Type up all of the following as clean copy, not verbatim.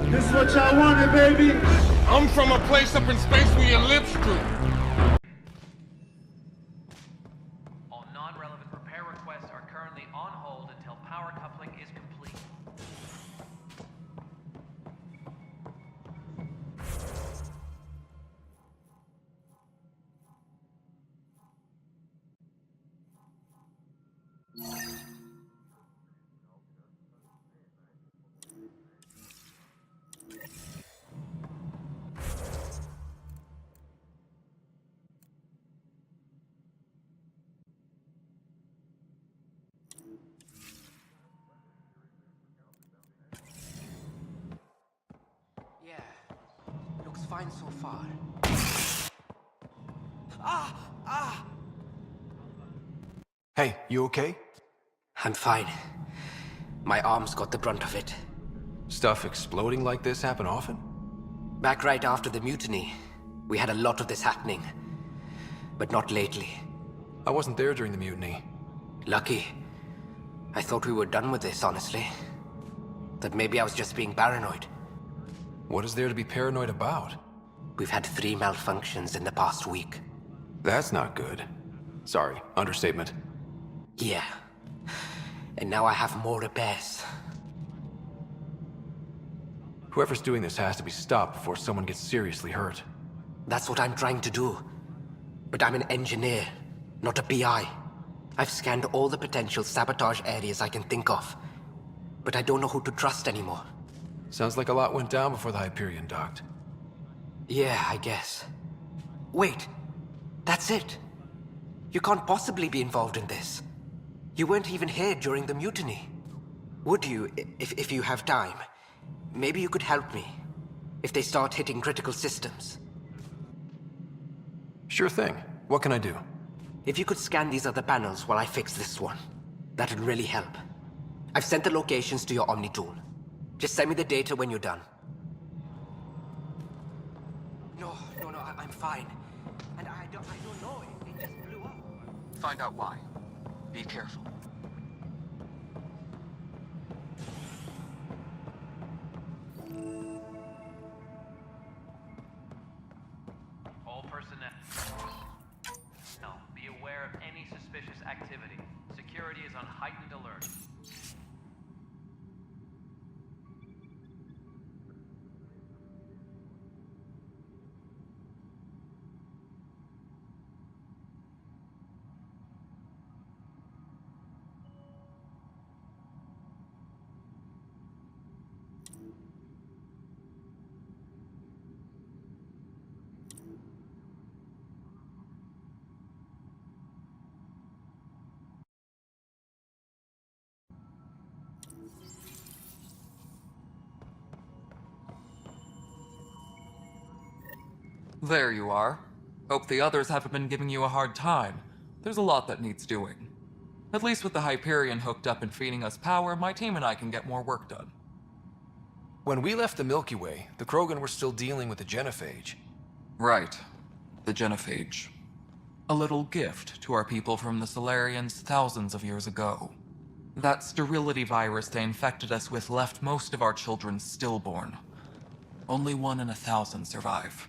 This what y'all wanted, baby? I'm from a place up in space where your lips droop. All non-relevant repair requests are currently on hold until power coupling is complete. Yeah, looks fine so far. Hey, you okay? I'm fine. My arms got the brunt of it. Stuff exploding like this happen often? Back right after the mutiny, we had a lot of this happening. But not lately. I wasn't there during the mutiny. Lucky. I thought we were done with this, honestly. That maybe I was just being paranoid. What is there to be paranoid about? We've had 3 malfunctions in the past week. That's not good. Sorry, understatement. Yeah. And now I have more repairs. Whoever's doing this has to be stopped before someone gets seriously hurt. That's what I'm trying to do. But I'm an engineer, not a PI. I've scanned all the potential sabotage areas I can think of. But I don't know who to trust anymore. Sounds like a lot went down before the Hyperion docked. Yeah, I guess. Wait. That's it. You can't possibly be involved in this. You weren't even here during the mutiny. Would you, if you have time? Maybe you could help me. If they start hitting critical systems. Sure thing. What can I do? If you could scan these other panels while I fix this one, that'd really help. I've sent the locations to your Omni tool. Just send me the data when you're done. No, I'm fine. And I don't know, it just blew up. Find out why. Be careful. All personnel. Now, be aware of any suspicious activity. Security is on heightened alert. There you are. Hope the others haven't been giving you a hard time. There's a lot that needs doing. At least with the Hyperion hooked up and feeding us power, my team and I can get more work done. When we left the Milky Way, the Krogan were still dealing with the genophage. Right. The genophage. A little gift to our people from the Solarians thousands of years ago. That sterility virus they infected us with left most of our children stillborn. Only 1 in 1,000 survive.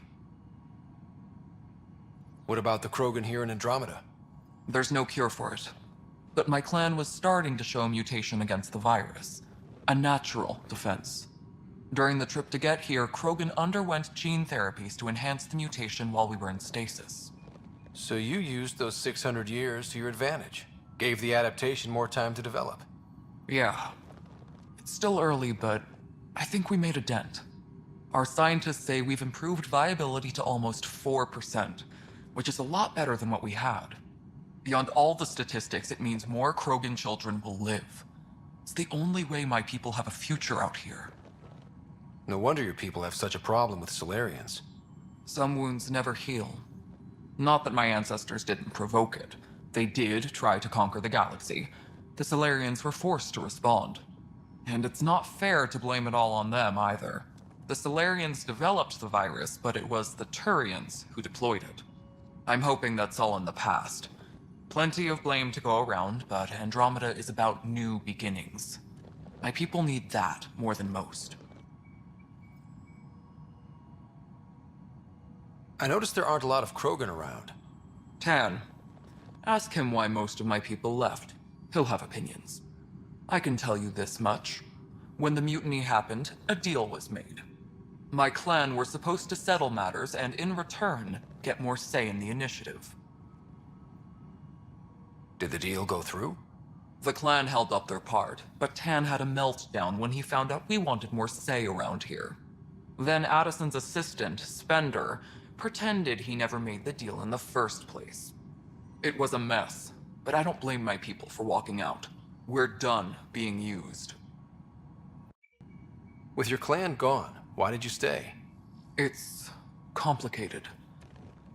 What about the Krogan here in Andromeda? There's no cure for it. But my clan was starting to show mutation against the virus. A natural defense. During the trip to get here, Krogan underwent gene therapies to enhance the mutation while we were in stasis. So you used those 600 years to your advantage. Gave the adaptation more time to develop. Yeah. It's still early, but I think we made a dent. Our scientists say we've improved viability to almost 4%, which is a lot better than what we had. Beyond all the statistics, it means more Krogan children will live. It's the only way my people have a future out here. No wonder your people have such a problem with Solarians. Some wounds never heal. Not that my ancestors didn't provoke it. They did try to conquer the galaxy. The Solarians were forced to respond. And it's not fair to blame it all on them either. The Solarians developed the virus, but it was the Turians who deployed it. I'm hoping that's all in the past. Plenty of blame to go around, but Andromeda is about new beginnings. My people need that more than most. I noticed there aren't a lot of Krogan around. Tan, ask him why most of my people left. He'll have opinions. I can tell you this much. When the mutiny happened, a deal was made. My clan were supposed to settle matters and, in return, get more say in the initiative. Did the deal go through? The clan held up their part, but Tan had a meltdown when he found out we wanted more say around here. Then Addison's assistant, Spender, pretended he never made the deal in the first place. It was a mess, but I don't blame my people for walking out. We're done being used. With your clan gone, why did you stay? It's complicated.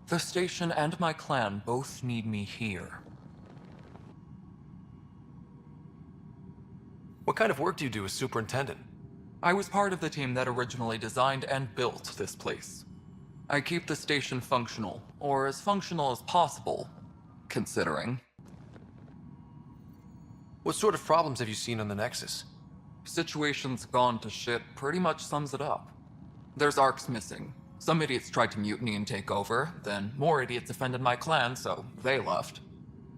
The station and my clan both need me here. What kind of work do you do as superintendent? I was part of the team that originally designed and built this place. I keep the station functional, or as functional as possible, considering. What sort of problems have you seen on the Nexus? Situation's gone to shit pretty much sums it up. There's arcs missing. Some idiots tried to mutiny and take over, then more idiots offended my clan, so they left.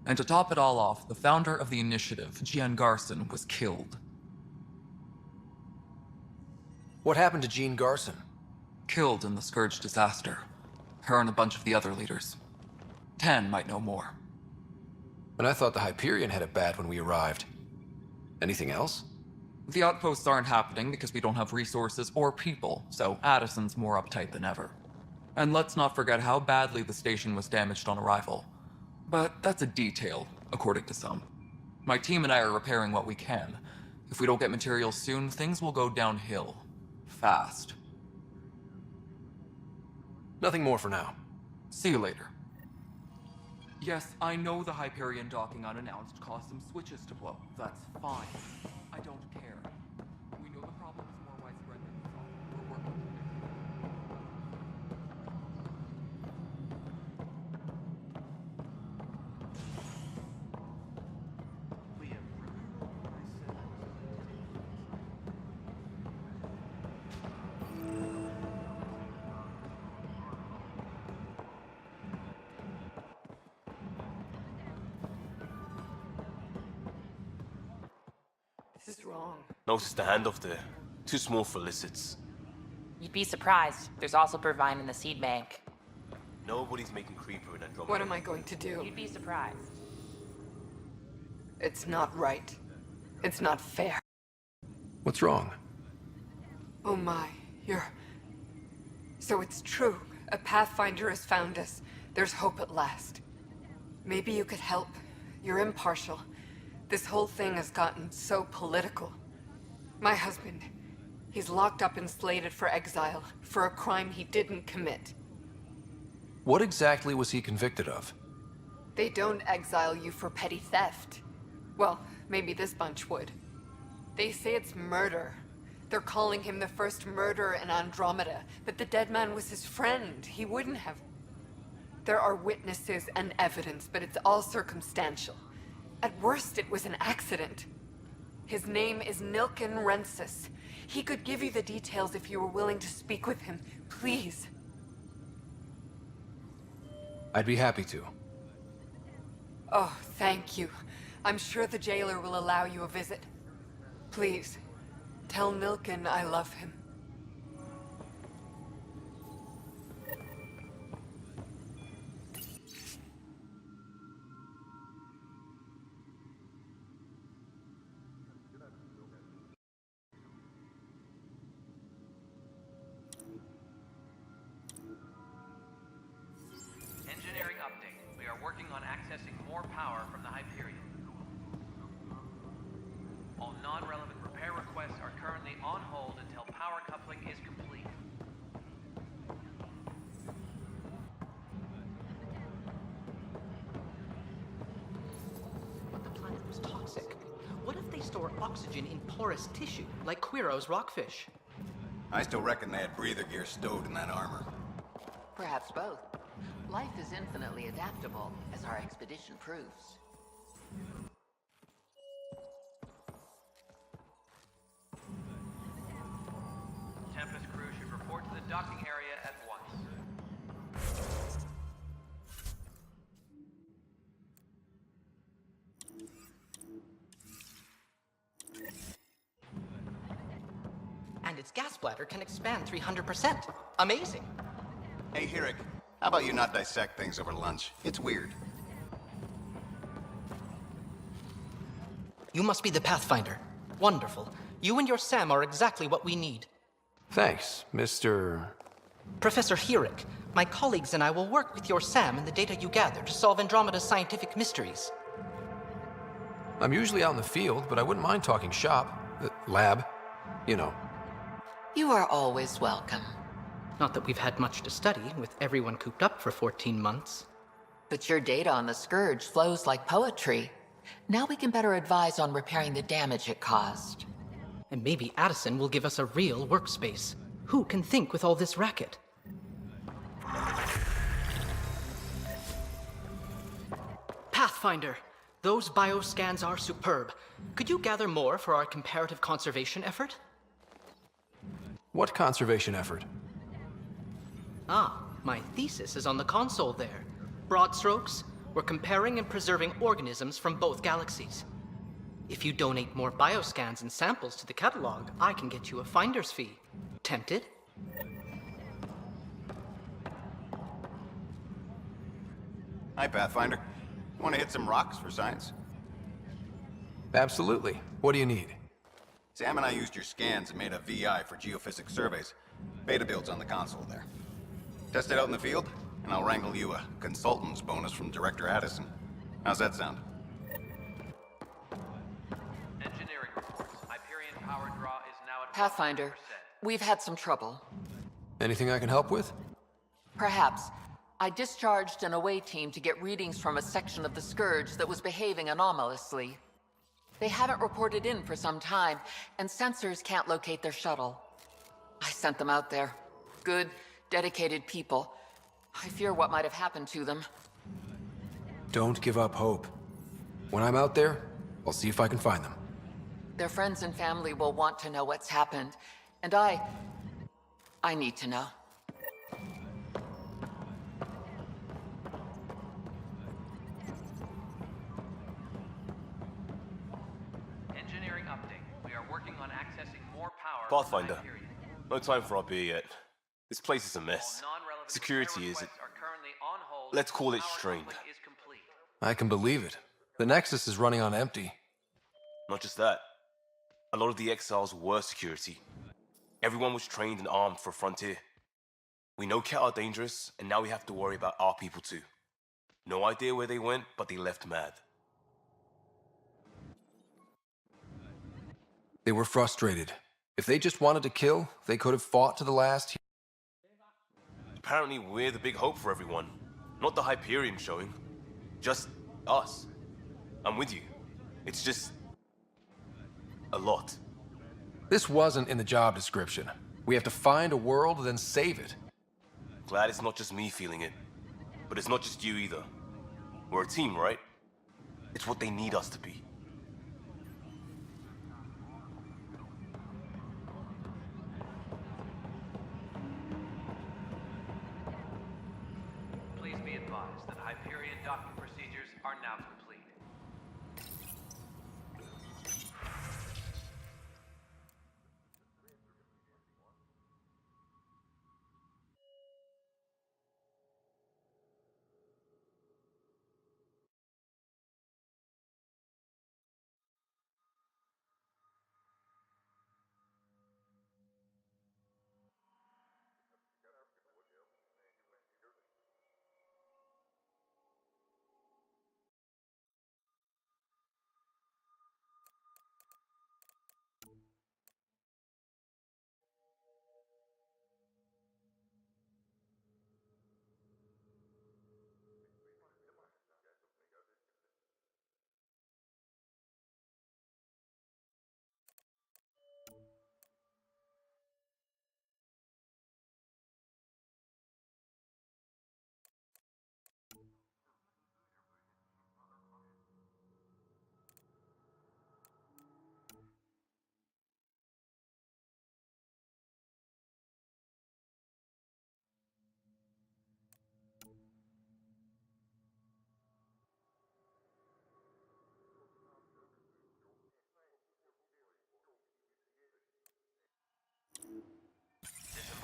And to top it all off, the founder of the initiative, Jean Garson, was killed. What happened to Jean Garson? Killed in the Scourge disaster. Her and a bunch of the other leaders. Tan might know more. And I thought the Hyperion had it bad when we arrived. Anything else? The outposts aren't happening because we don't have resources or people, so Addison's more uptight than ever. And let's not forget how badly the station was damaged on arrival. But that's a detail, according to some. My team and I are repairing what we can. If we don't get materials soon, things will go downhill. Fast. Nothing more for now. See you later. Yes, I know the Hyperion docking unannounced caused some switches to blow. That's fine. I don't care. We know the problem is more widespread than we thought. We're working on it. This is wrong. Noticed the handoff there. Too small for lizards. You'd be surprised. There's also Purvine in the seed bank. Nobody's making Creeper in Andromeda. What am I going to do? You'd be surprised. It's not right. It's not fair. What's wrong? Oh my, So it's true. A Pathfinder has found us. There's hope at last. Maybe you could help. You're impartial. This whole thing has gotten so political. My husband, he's locked up and slated for exile for a crime he didn't commit. What exactly was he convicted of? They don't exile you for petty theft. Well, maybe this bunch would. They say it's murder. They're calling him the first murderer in Andromeda, but the dead man was his friend. He wouldn't have. There are witnesses and evidence, but it's all circumstantial. At worst, it was an accident. His name is Nilken Rensis. He could give you the details if you were willing to speak with him. Please. I'd be happy to. Oh, thank you. I'm sure the jailer will allow you a visit. Please, tell Nilken I love him. Engineering update. We are working on accessing more power from the Hyperion. All non-relevant repair requests are currently on hold until power coupling is complete. But the planet was toxic. What if they store oxygen in porous tissue, like Quiro's rockfish? I still reckon they had breather gear stowed in that armor. Perhaps both. Life is infinitely adaptable, as our expedition proves. Tempest crew should report to the docking area at once. its gas bladder can expand 300%. Amazing. Hey, Hirik, how about you not dissect things over lunch? It's weird. You must be the Pathfinder. Wonderful. You and your Sam are exactly what we need. Thanks, Mr. Professor Hirik, my colleagues and I will work with your Sam and the data you gather to solve Andromeda's scientific mysteries. I'm usually out in the field, but I wouldn't mind talking shop. Lab. You know. You are always welcome. Not that we've had much to study, with everyone cooped up for 14 months. But your data on the Scourge flows like poetry. Now we can better advise on repairing the damage it caused. And maybe Addison will give us a real workspace. Who can think with all this racket? Pathfinder, those bioscans are superb. Could you gather more for our comparative conservation effort? What conservation effort? Ah, my thesis is on the console there. Broad strokes, we're comparing and preserving organisms from both galaxies. If you donate more bioscans and samples to the catalog, I can get you a finder's fee. Tempted? Hi, Pathfinder. Want to hit some rocks for science? Absolutely. What do you need? Sam and I used your scans and made a VI for geophysics surveys. Beta builds on the console there. Test it out in the field, and I'll wrangle you a consultant's bonus from Director Addison. How's that sound? Engineering reports. Hyperion power draw is now at Pathfinder, 100%. we've had some trouble. Anything I can help with? Perhaps. I discharged an away team to get readings from a section of the Scourge that was behaving anomalously. They haven't reported in for some time, and sensors can't locate their shuttle. I sent them out there. Good, dedicated people. I fear what might have happened to them. Don't give up hope. When I'm out there, I'll see if I can find them. Their friends and family will want to know what's happened, and I need to know. Engineering update. We are working on accessing more power. Pathfinder, from Hyperion. no time for our beer yet. This place is a mess. All non-relevant Security repair is, requests are currently on hold. let's call it Power strained. uplink is complete. I can believe it. The Nexus is running on empty. Not just that. A lot of the exiles were security. Everyone was trained and armed for Frontier. We know Cat are dangerous, and now we have to worry about our people too. No idea where they went, but they left mad. They were frustrated. If they just wanted to kill, they could have fought to the last. Apparently we're the big hope for everyone. Not the Hyperion showing. Just us. I'm with you. It's just... a lot. This wasn't in the job description. We have to find a world, then save it. Glad it's not just me feeling it. But it's not just you either. We're a team, right? It's what they need us to be. Please be advised that Hyperion docking procedures are now complete.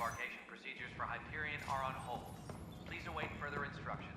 Disembarkation procedures for Hyperion are on hold. Please await further instructions.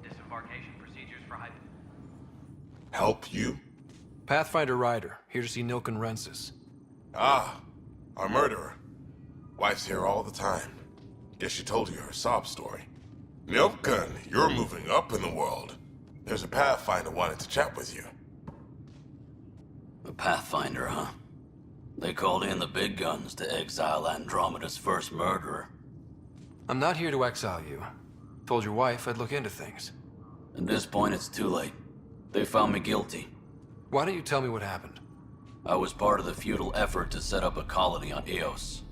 Disembarkation procedures for Hyperion. Help you? Pathfinder Ryder, here to see Nilken Rensis. Ah, our murderer. Wife's here all the time. Guess she told you her sob story. Nilken, you're moving up in the world. There's a Pathfinder wanting to chat with you. A Pathfinder, huh? They called in the big guns to exile Andromeda's first murderer. I'm not here to exile you. Told your wife I'd look into things. At this point, it's too late. They found me guilty. Why don't you tell me what happened? I was part of the futile effort to set up a colony on Eos.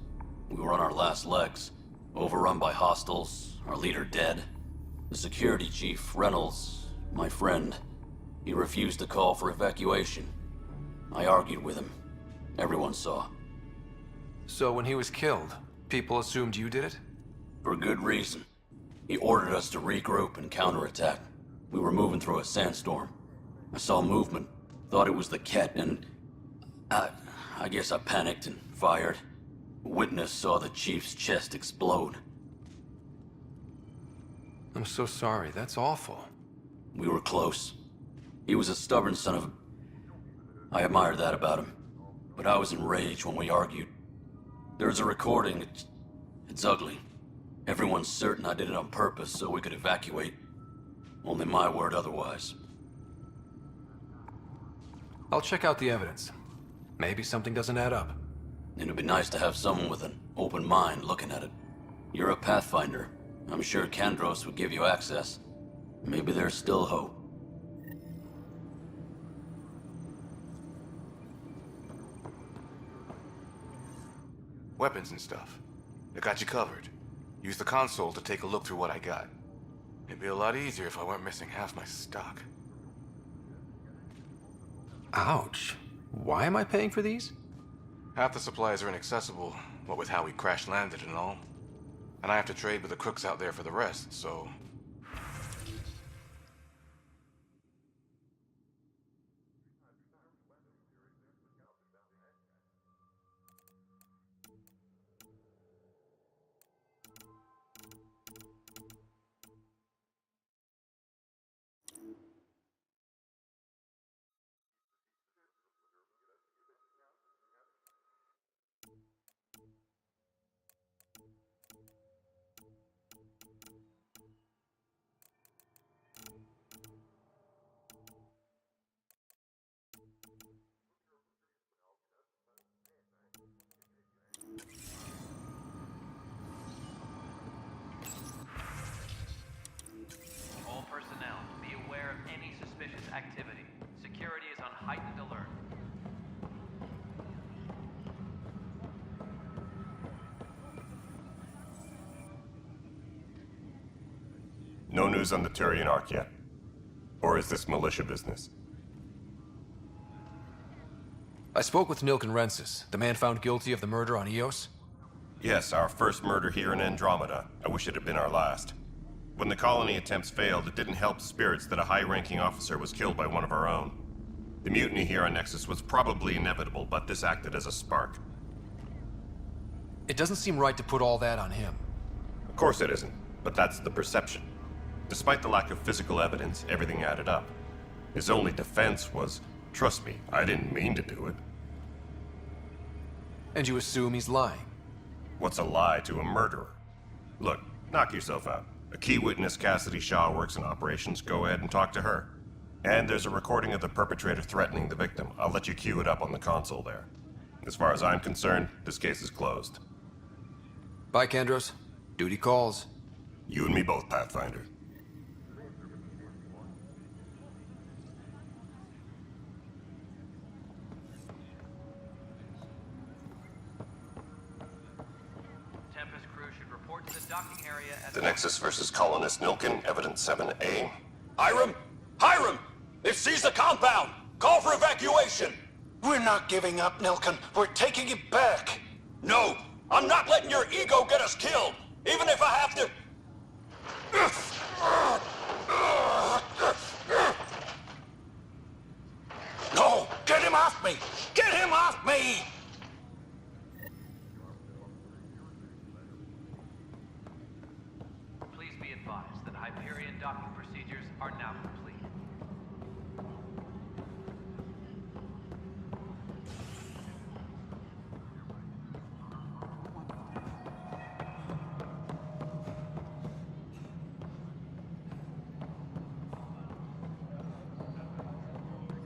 We were on our last legs, overrun by hostiles, our leader dead. The security chief, Reynolds, my friend, he refused to call for evacuation. I argued with him. Everyone saw. So when he was killed, people assumed you did it? For good reason. He ordered us to regroup and counterattack. We were moving through a sandstorm. I saw movement, thought it was the Ket, and I guess I panicked and fired. A witness saw the chief's chest explode. I'm so sorry, that's awful. We were close. He was a stubborn son of a... I admired that about him. But I was enraged when we argued. There's a recording. It's ugly. Everyone's certain I did it on purpose so we could evacuate. Only my word otherwise. I'll check out the evidence. Maybe something doesn't add up. It'd be nice to have someone with an open mind looking at it. You're a Pathfinder. I'm sure Kandros would give you access. Maybe there's still hope. Weapons and stuff. I got you covered. Use the console to take a look through what I got. It'd be a lot easier if I weren't missing half my stock. Ouch. Why am I paying for these? Half the supplies are inaccessible, what with how we crash-landed and all. And I have to trade with the crooks out there for the rest, so... All personnel, be aware of any suspicious activity. Security is on heightened alert. No news on the Turian Ark yet? Or is this militia business? I spoke with Nilken Rensis, the man found guilty of the murder on Eos. Yes, our first murder here in Andromeda. I wish it had been our last. When the colony attempts failed, it didn't help spirits that a high-ranking officer was killed by one of our own. The mutiny here on Nexus was probably inevitable, but this acted as a spark. It doesn't seem right to put all that on him. Of course it isn't, but that's the perception. Despite the lack of physical evidence, everything added up. His only defense was, trust me, I didn't mean to do it. And you assume he's lying? What's a lie to a murderer? Look, knock yourself out. A key witness, Cassidy Shaw, works in operations. Go ahead and talk to her. And there's a recording of the perpetrator threatening the victim. I'll let you cue it up on the console there. As far as I'm concerned, this case is closed. Bye, Kandros. Duty calls. You and me both, Pathfinder. Tempest crew should report to the docking area at The Nexus versus Colonist Nilkin, Evidence 7A. Hiram! Hiram! They've seized the compound! Call for evacuation! We're not giving up, Nilkin. We're taking it back. No! I'm not letting your ego get us killed! Even if I have to... No! Get him off me! Get him off me! Please be advised that Hyperion docking procedures are now complete.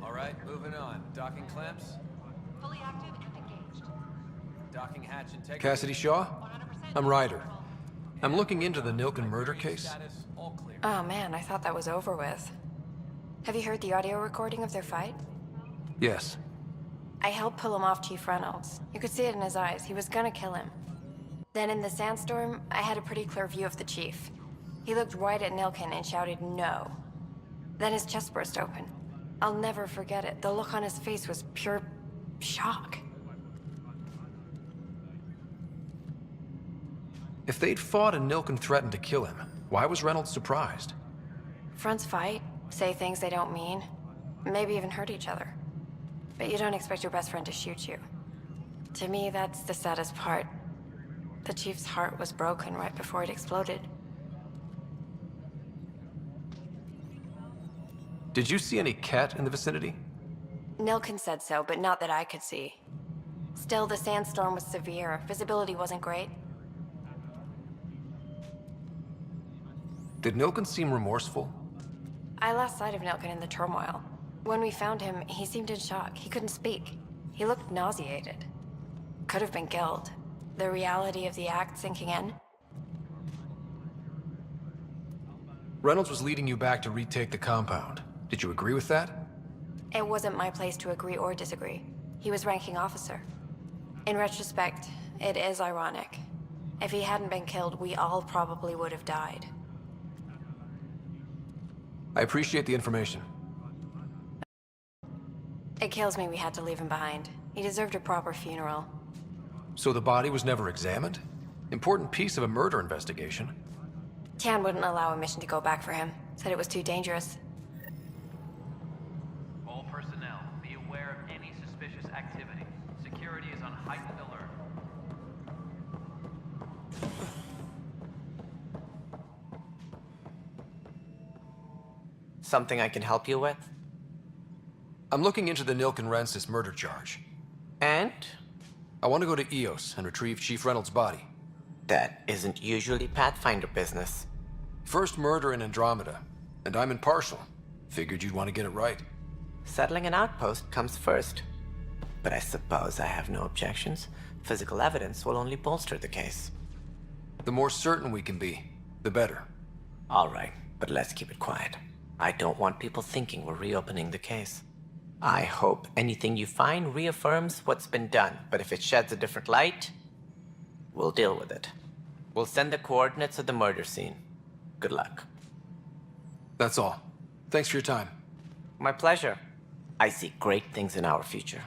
All right, moving on. Docking clamps? Fully active and engaged. Docking hatch integrity. Cassidy Shaw? I'm Ryder. I'm looking into the Nilkin murder case. Oh man, I thought that was over with. Have you heard the audio recording of their fight? Yes. I helped pull him off Chief Reynolds. You could see it in his eyes. He was gonna kill him. Then in the sandstorm, I had a pretty clear view of the Chief. He looked right at Nilkin and shouted no. Then his chest burst open. I'll never forget it. The look on his face was pure shock. If they'd fought and Nilkin threatened to kill him, why was Reynolds surprised? Fronts fight, say things they don't mean, maybe even hurt each other. But you don't expect your best friend to shoot you. To me, that's the saddest part. The Chief's heart was broken right before it exploded. Did you see any cat in the vicinity? Nilkin said so, but not that I could see. Still, the sandstorm was severe. Visibility wasn't great. Did Nilkin seem remorseful? I lost sight of Nilkin in the turmoil. When we found him, he seemed in shock. He couldn't speak. He looked nauseated. Could have been guilt. The reality of the act sinking in. Reynolds was leading you back to retake the compound. Did you agree with that? It wasn't my place to agree or disagree. He was ranking officer. In retrospect, it is ironic. If he hadn't been killed, we all probably would have died. I appreciate the information. It kills me we had to leave him behind. He deserved a proper funeral. So the body was never examined? Important piece of a murder investigation. Tian wouldn't allow a mission to go back for him. Said it was too dangerous. All personnel, be aware of any suspicious activity. Security is on heightened alert. Something I can help you with? I'm looking into the Nilkin Rensis murder charge. And? I want to go to EOS and retrieve Chief Reynolds' body. That isn't usually Pathfinder business. First murder in Andromeda, and I'm impartial. Figured you'd want to get it right. Settling an outpost comes first. But I suppose I have no objections. Physical evidence will only bolster the case. The more certain we can be, the better. All right, but let's keep it quiet. I don't want people thinking we're reopening the case. I hope anything you find reaffirms what's been done, but if it sheds a different light, we'll deal with it. We'll send the coordinates of the murder scene. Good luck. That's all. Thanks for your time. My pleasure. I see great things in our future.